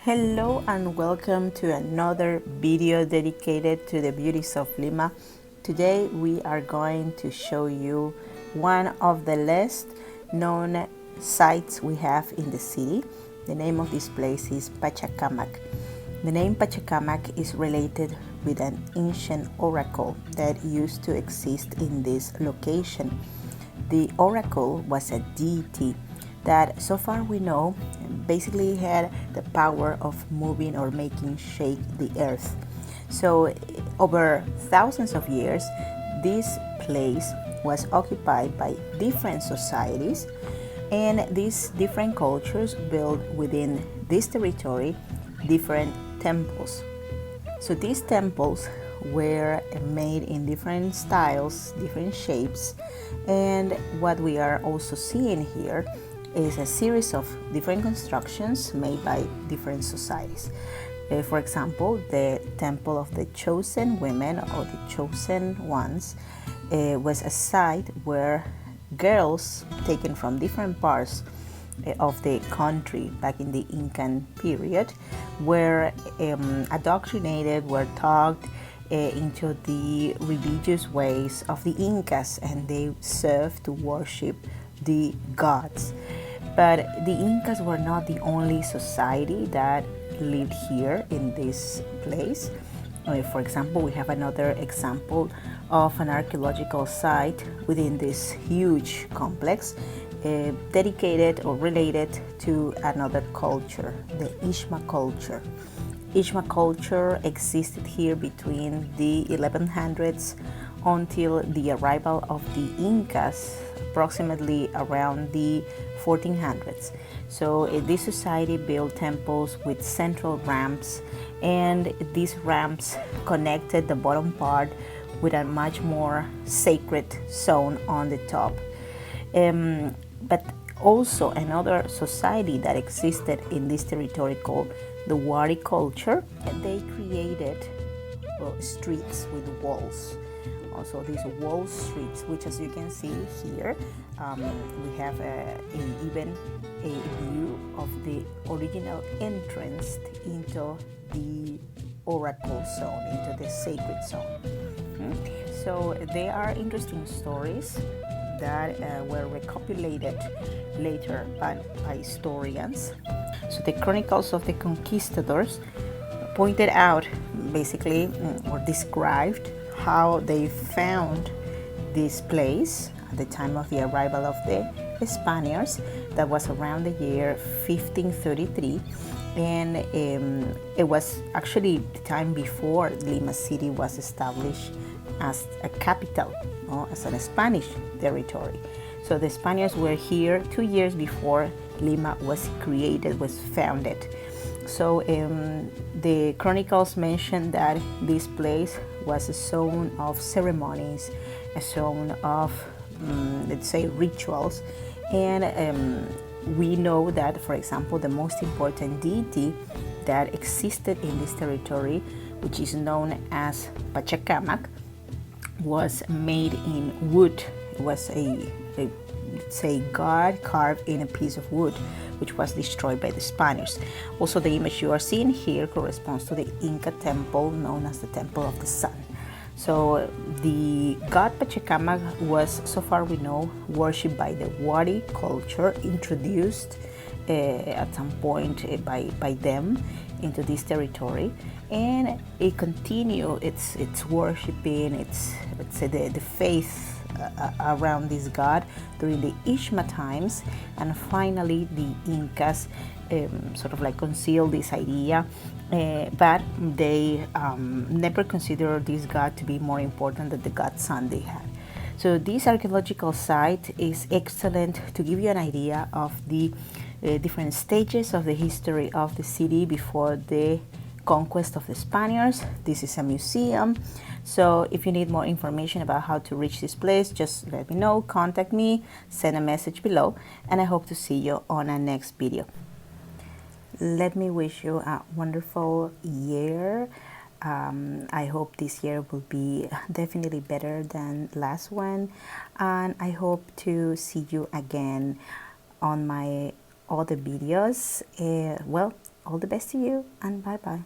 Hello and welcome to another video dedicated to the beauties of Lima. Today we are going to show you one of the least known sites we have in the city. The name of this place is Pachacamac. The name Pachacamac is related with an ancient oracle that used to exist in this location. The oracle was a deity that, so far we know, basically had the power of moving or making shake the earth. So over thousands of years, this place was occupied by different societies, and these different cultures built within this territory different temples. So these temples were made in different styles, different shapes, and what we are also seeing here is a series of different constructions made by different societies. For example, the Temple of the Chosen Women or the Chosen Ones was a site where girls taken from different parts of the country back in the Incan period were indoctrinated, were taught into the religious ways of the Incas, and they served to worship the gods. But the Incas were not the only society that lived here in this place. For example, we have another example of an archaeological site within this huge complex dedicated or related to another culture, the Ishma culture. Ishma culture existed here between the 1100s until the arrival of the Incas, approximately around the 1400s. So this society built temples with central ramps, and these ramps connected the bottom part with a much more sacred zone on the top. But also another society that existed in this territory called the Wari culture, and they created streets with walls. Also these wall streets, which, as you can see here, we have even a view of the original entrance into the oracle zone, into the sacred zone. So there are interesting stories that were recopilated later by historians. So the Chronicles of the Conquistadors pointed out, basically, or described how they found this place at the time of the arrival of the Spaniards. That was around the year 1533, and it was actually the time before Lima City was established as a capital, as a Spanish territory. So the Spaniards were here 2 years before Lima was created, was founded. So the chronicles mention that this place was a zone of ceremonies, a zone of, let's say, rituals. And we know that, for example, the most important deity that existed in this territory, which is known as Pachacamac, was made in wood. It was a god carved in a piece of wood, which was destroyed by the Spaniards. Also, the image you are seeing here corresponds to the Inca temple known as the Temple of the Sun. So the god Pachacamac was, so far we know, worshipped by the Wari culture, introduced at some point by them into this territory, and it continued its worshiping, its, let's say, the faith around this god during the Ishma times, and finally the Incas sort of like concealed this idea, but they never considered this god to be more important than the god sun they had. So this archaeological site is excellent to give you an idea of the different stages of the history of the city before the conquest of the Spaniards. This is a museum. So if you need more information about how to reach this place, just let me know, contact me, send a message below, and I hope to see you on our next video. Let me wish you a wonderful year. I hope this year will be definitely better than last one, and I hope to see you again on my other videos, well, all the best to you, and bye bye.